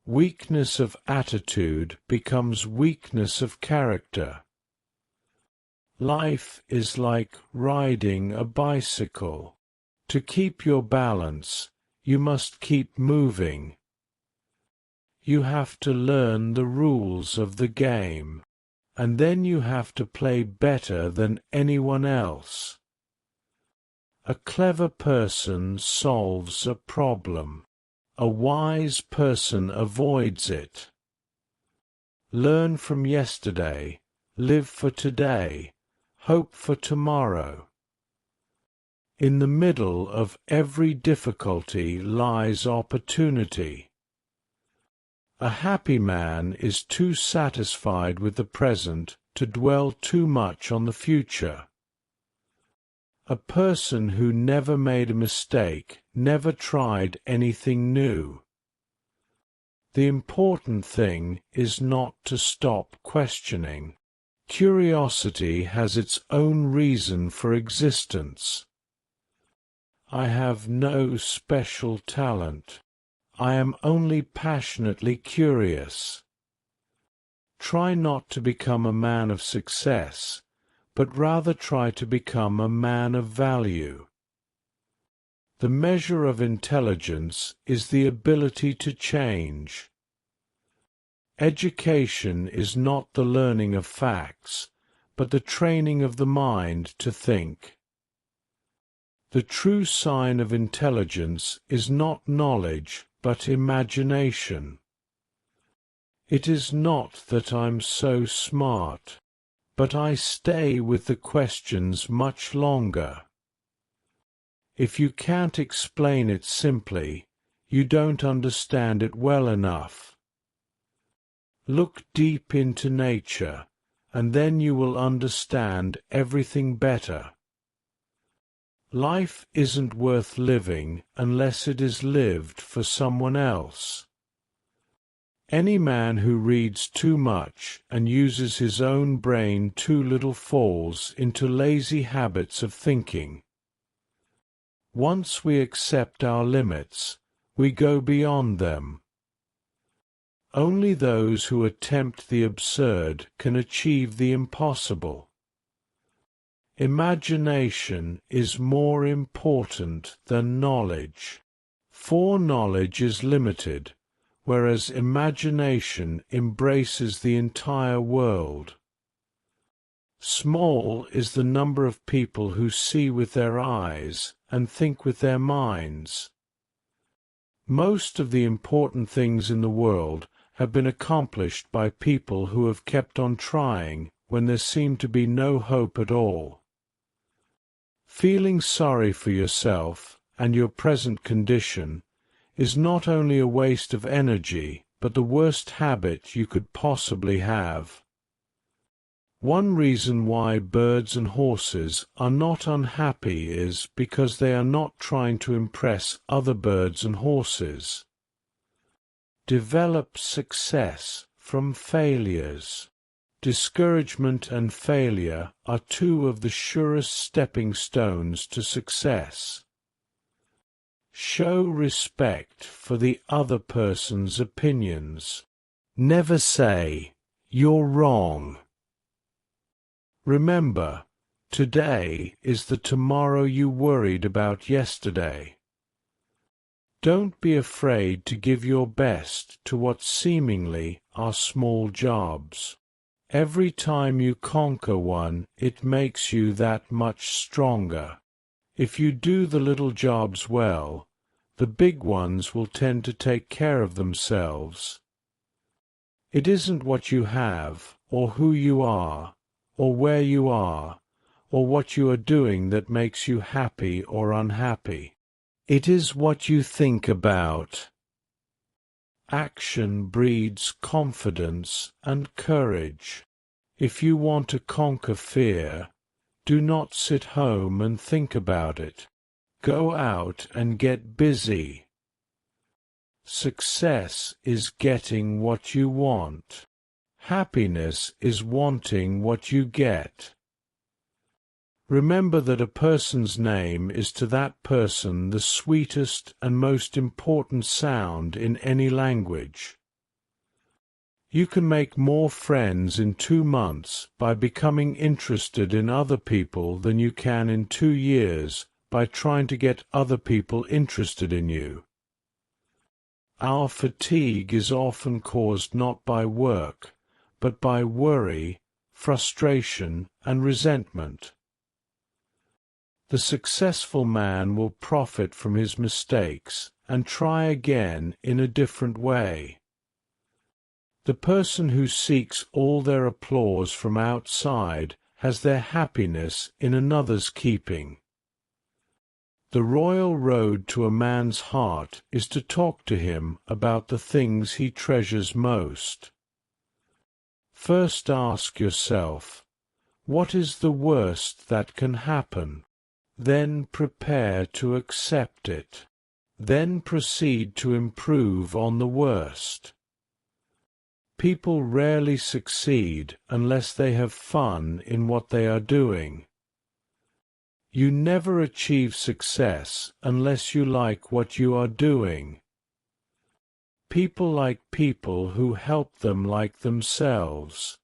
weakness of attitude becomes weakness of character. Life is like riding a bicycle. To keep your balance, you must keep moving. You have to learn the rules of the game, and then you have to play better than anyone else. A clever person solves a problem. A wise person avoids it. Learn from yesterday, live for today, hope for tomorrow. In the middle of every difficulty lies opportunity. A happy man is too satisfied with the present to dwell too much on the future. A person who never made a mistake never tried anything new. The important thing is not to stop questioning. Curiosity has its own reason for existence. I have no special talent. I am only passionately curious. Try not to become a man of success, but rather try to become a man of value. The measure of intelligence is the ability to change. Education is not the learning of facts, but the training of the mind to think. The true sign of intelligence is not knowledge, but imagination. It is not that I'm so smart, but I stay with the questions much longer. If you can't explain it simply, you don't understand it well enough. Look deep into nature, and then you will understand everything better. Life isn't worth living unless it is lived for someone else. Any man who reads too much and uses his own brain too little falls into lazy habits of thinking. Once we accept our limits, we go beyond them. Only those who attempt the absurd can achieve the impossible. Imagination is more important than knowledge. Foreknowledge is limited, whereas imagination embraces the entire world. Small is the number of people who see with their eyes and think with their minds. Most of the important things in the world have been accomplished by people who have kept on trying when there seemed to be no hope at all. Feeling sorry for yourself and your present condition is not only a waste of energy, but the worst habit you could possibly have. One reason why birds and horses are not unhappy is because they are not trying to impress other birds and horses. Develop success from failures. Discouragement and failure are two of the surest stepping stones to success. Show respect for the other person's opinions. Never say, "You're wrong." Remember, today is the tomorrow you worried about yesterday. Don't be afraid to give your best to what seemingly are small jobs. Every time you conquer one, it makes you that much stronger. If you do the little jobs well, the big ones will tend to take care of themselves. It isn't what you have, or who you are, or where you are, or what you are doing that makes you happy or unhappy. It is what you think about. Action breeds confidence and courage. If you want to conquer fear, do not sit home and think about it. Go out and get busy. Success is getting what you want. Happiness is wanting what you get. Remember that a person's name is to that person the sweetest and most important sound in any language. You can make more friends in 2 months by becoming interested in other people than you can in 2 years by trying to get other people interested in you. Our fatigue is often caused not by work, but by worry, frustration, and resentment. The successful man will profit from his mistakes and try again in a different way. The person who seeks all their applause from outside has their happiness in another's keeping. The royal road to a man's heart is to talk to him about the things he treasures most. First ask yourself, what is the worst that can happen? Then prepare to accept it. Then proceed to improve on the worst. People rarely succeed unless they have fun in what they are doing. You never achieve success unless you like what you are doing. People like people who help them like themselves.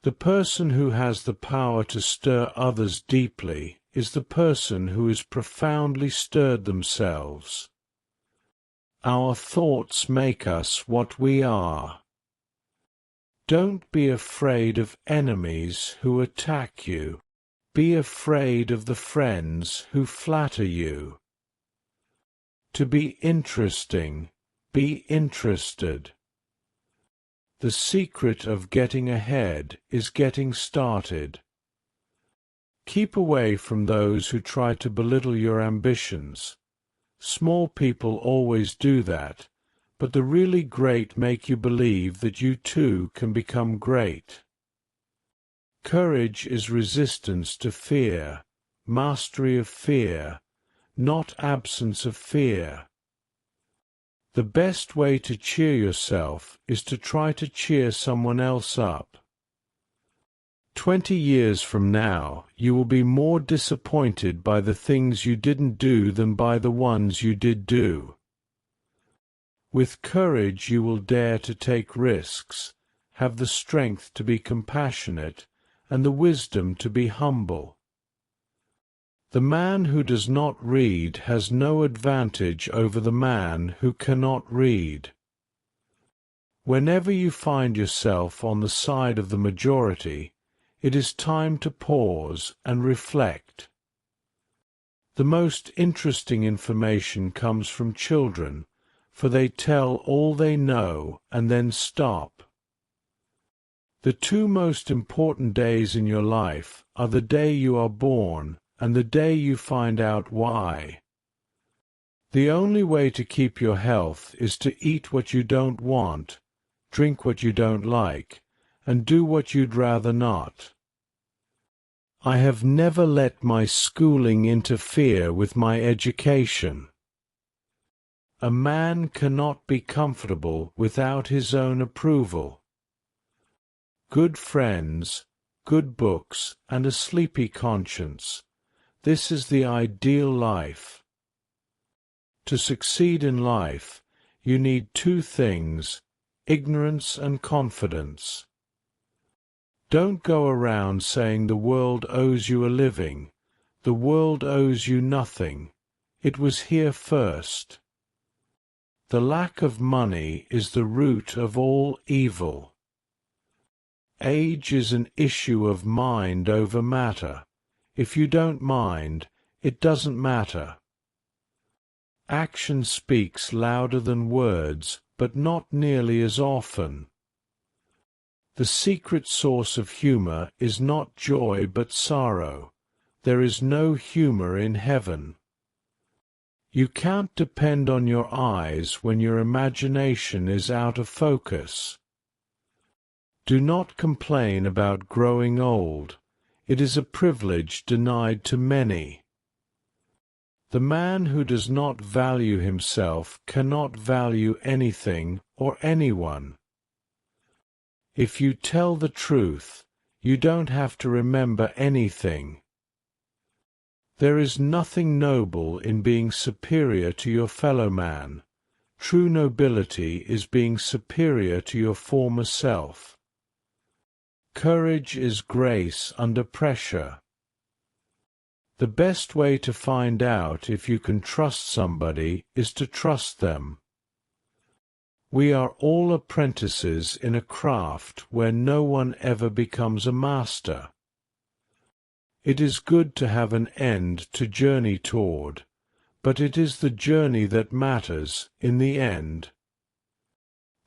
The person who has the power to stir others deeply is the person who is profoundly stirred themselves. Our thoughts make us what we are. Don't be afraid of enemies who attack you. Be afraid of the friends who flatter you. To be interesting, be interested. The secret of getting ahead is getting started. Keep away from those who try to belittle your ambitions. Small people always do that, but the really great make you believe that you too can become great. Courage is resistance to fear, mastery of fear, not absence of fear. The best way to cheer yourself is to try to cheer someone else up. 20 years from now, you will be more disappointed by the things you didn't do than by the ones you did do. With courage you will dare to take risks, have the strength to be compassionate, and the wisdom to be humble. The man who does not read has no advantage over the man who cannot read. Whenever you find yourself on the side of the majority, it is time to pause and reflect. The most interesting information comes from children, for they tell all they know and then stop. The 2 most important days in your life are the day you are born and the day you find out why. The only way to keep your health is to eat what you don't want, drink what you don't like, and do what you'd rather not. I have never let my schooling interfere with my education. A man cannot be comfortable without his own approval. Good friends, good books, and a sleepy conscience. This is the ideal life. To succeed in life, you need 2 things, ignorance and confidence. Don't go around saying the world owes you a living. The world owes you nothing. It was here first. The lack of money is the root of all evil. Age is an issue of mind over matter. If you don't mind, it doesn't matter. Action speaks louder than words, but not nearly as often. The secret source of humor is not joy but sorrow. There is no humor in heaven. You can't depend on your eyes when your imagination is out of focus. Do not complain about growing old. It is a privilege denied to many. The man who does not value himself cannot value anything or anyone. If you tell the truth, you don't have to remember anything. There is nothing noble in being superior to your fellow man. True nobility is being superior to your former self. Courage is grace under pressure. The best way to find out if you can trust somebody is to trust them. We are all apprentices in a craft where no one ever becomes a master. It is good to have an end to journey toward, but it is the journey that matters in the end.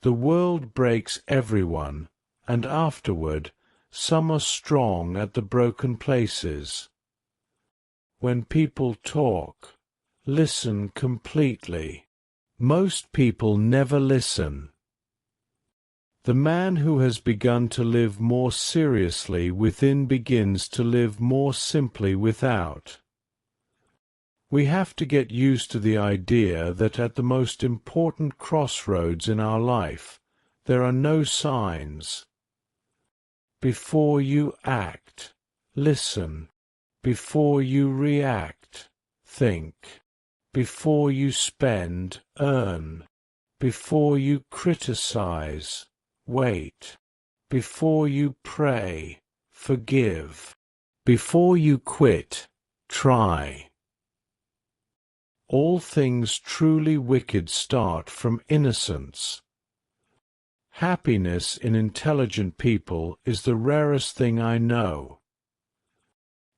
The world breaks everyone, and afterward some are strong at the broken places. When people talk, listen completely. Most people never listen. The man who has begun to live more seriously within begins to live more simply without. We have to get used to the idea that at the most important crossroads in our life, there are no signs. Before you act, listen. Before you react, think. Before you spend, earn. Before you criticize, wait. Before you pray, forgive. Before you quit, try. All things truly wicked start from innocence. Happiness in intelligent people is the rarest thing I know.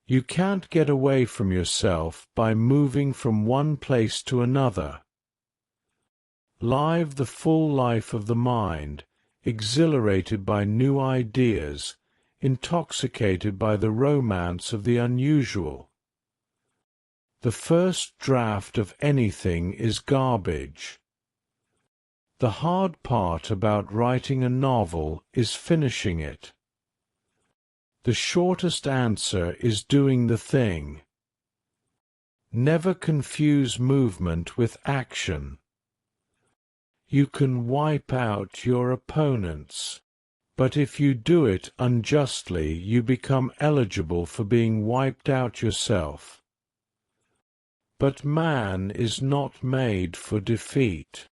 You can't get away from yourself by moving from one place to another. Live the full life of the mind, exhilarated by new ideas, intoxicated by the romance of the unusual. The first draft of anything is garbage. The hard part about writing a novel is finishing it. The shortest answer is doing the thing. Never confuse movement with action. You can wipe out your opponents, but if you do it unjustly, you become eligible for being wiped out yourself. But man is not made for defeat.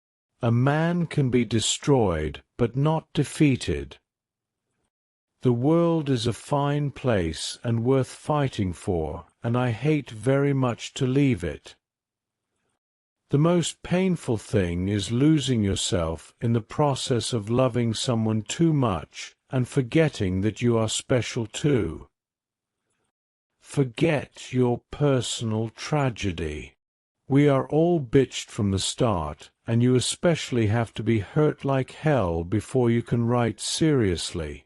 A man can be destroyed, but not defeated. The world is a fine place and worth fighting for, and I hate very much to leave it. The most painful thing is losing yourself in the process of loving someone too much and forgetting that you are special too. Forget your personal tragedy. We are all bitched from the start, and you especially have to be hurt like hell before you can write seriously.